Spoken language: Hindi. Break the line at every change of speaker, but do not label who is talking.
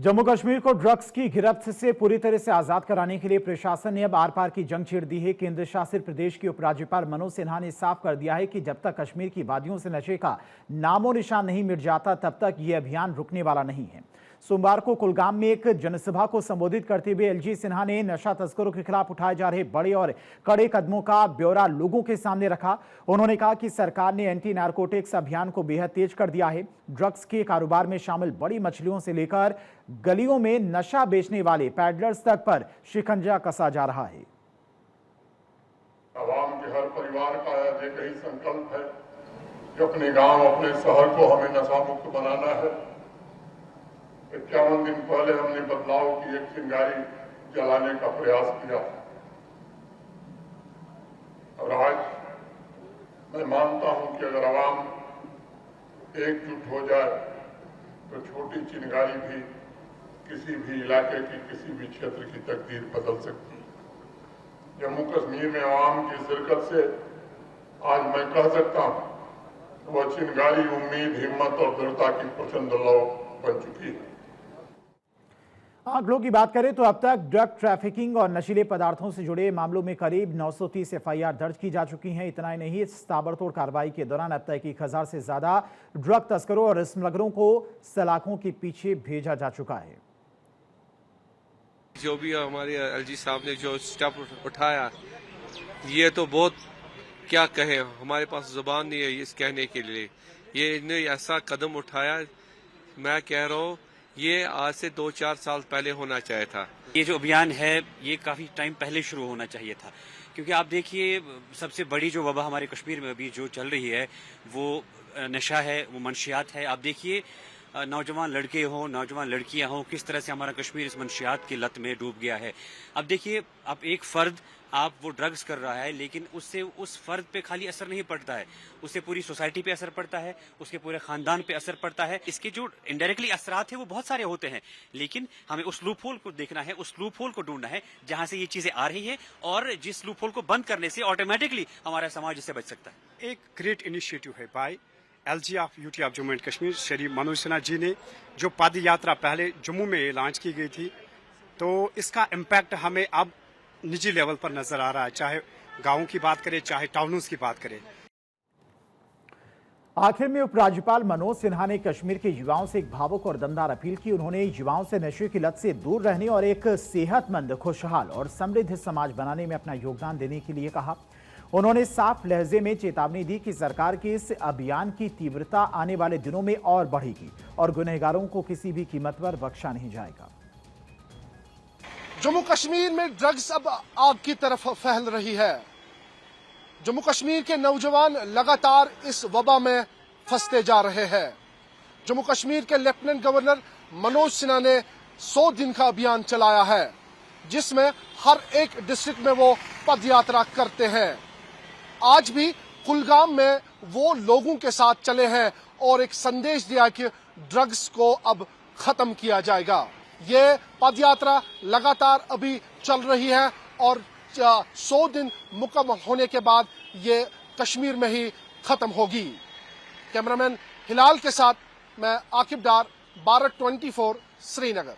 जम्मू कश्मीर को ड्रग्स की गिरफ्त से पूरी तरह से आजाद कराने के लिए प्रशासन ने अब आर पार की जंग छेड़ दी है। केंद्र शासित प्रदेश के उपराज्यपाल मनोज सिन्हा ने साफ कर दिया है कि जब तक कश्मीर की वादियों से नशे का नामो निशान नहीं मिट जाता तब तक यह अभियान रुकने वाला नहीं है। सोमवार को कुलगाम में एक जनसभा को संबोधित करते हुए एलजी सिन्हा ने नशा तस्करों के खिलाफ उठाए जा रहे बड़े और कड़े कदमों का ब्यौरा लोगों के सामने रखा। उन्होंने कहा कि सरकार ने एंटी नारकोटिक्स अभियान को बेहद तेज कर दिया है। ड्रग्स के कारोबार में शामिल बड़ी मछलियों से लेकर गलियों में नशा बेचने वाले पैडलर्स तक पर शिकंजा कसा जा रहा है।
आवाम के हर परिवार का आज एक ही संकल्प है कि अपने गांव, अपने शहर को हमें नशा मुक्त बनाना है। 51 दिन पहले हमने बदलाव की एक चिंगारी जलाने का प्रयास किया और आज मैं मानता हूं कि अगर आवाम एकजुट हो जाए तो छोटी चिंगारी भी किसी भी इलाके की, किसी भी क्षेत्र की तकदीर बदल सकती है। जम्मू कश्मीर में आवाम की शिरकत से आज मैं कह सकता हूं वह चिंगारी उम्मीद, हिम्मत और दृढ़ता की प्रचंड लौ बन चुकी है।
आंकड़ों की बात करें तो अब तक ड्रग ट्रैफिकिंग और नशीले पदार्थों से जुड़े मामलों में करीब 930 एफआईआर दर्ज की जा चुकी हैं। इतना ही नहीं, इस ताबड़तोड़ कार्रवाई के दौरान अब तक 1000 से ज्यादा ड्रग तस्करों और स्मगलरों को सलाखों के पीछे भेजा जा चुका है।
जो भी हमारे एलजी साहब ने जो स्टेप उठाया, ये तो बहुत क्या कहे, हमारे पास जुबान नहीं है इस कहने के लिए। ये इन्हें ऐसा कदम उठाया, मैं कह रहा हूँ ये आज से 2-4 साल पहले होना चाहिए था।
ये जो अभियान है ये काफी टाइम पहले शुरू होना चाहिए था, क्योंकि आप देखिए सबसे बड़ी जो वबा हमारे कश्मीर में अभी जो चल रही है वो नशा है, वो मंशियात है। आप देखिए नौजवान लड़के हों, नौजवान लड़कियां हों, किस तरह से हमारा कश्मीर इस मंशियात की लत में डूब गया है। अब देखिए, अब एक फर्द आप वो ड्रग्स कर रहा है, लेकिन उससे उस फर्द पे खाली असर नहीं पड़ता है, उससे पूरी सोसाइटी पे असर पड़ता है, उसके पूरे खानदान पे असर पड़ता है। इसके जो इनडायरेक्टली असरात है वो बहुत सारे होते हैं, लेकिन हमें उस लूप होल को देखना है, उस लूप होल को ढूंढना है जहां से ये चीजें आ रही है और जिस लूप होल को बंद करने से ऑटोमेटिकली हमारा समाज इससे बच सकता है।
एक ग्रेट इनिशिएटिव है by LG of UT of Jammu and Kashmir Shri Manoj Sinha ji ने, जो पद यात्रा पहले जम्मू में लॉन्च की गई थी, तो इसका इम्पैक्ट हमें अब निजी लेवल पर नजर आ रहा है, चाहे गांवों की बात करें, चाहे टाउनों की बात करें।
आखिर में उपराज्यपाल मनोज सिन्हा ने कश्मीर के युवाओं से एक भावुक और दमदार अपील की। उन्होंने युवाओं से नशे की लत से दूर रहने और एक सेहतमंद, खुशहाल और समृद्ध समाज बनाने में अपना योगदान देने के लिए कहा। उन्होंने साफ लहजे में चेतावनी दी कि सरकार के इस अभियान की तीव्रता आने वाले दिनों में और बढ़ेगी और गुनहगारों को किसी भी कीमत पर बख्शा नहीं जाएगा।
जम्मू कश्मीर में ड्रग्स अब आग की तरफ फैल रही है। जम्मू कश्मीर के नौजवान लगातार इस वबा में फंसते जा रहे हैं। जम्मू कश्मीर के लेफ्टिनेंट गवर्नर मनोज सिन्हा ने 100 दिन का अभियान चलाया है, जिसमें हर एक डिस्ट्रिक्ट में वो पद यात्रा करते हैं। आज भी कुलगाम में वो लोगों के साथ चले हैं और एक संदेश दिया कि ड्रग्स को अब खत्म किया जाएगा। ये पदयात्रा लगातार अभी चल रही है और 100 दिन मुकम्मल होने के बाद ये कश्मीर में ही खत्म होगी। कैमरामैन हिलाल के साथ मैं आकिब डार, भारत 24, श्रीनगर।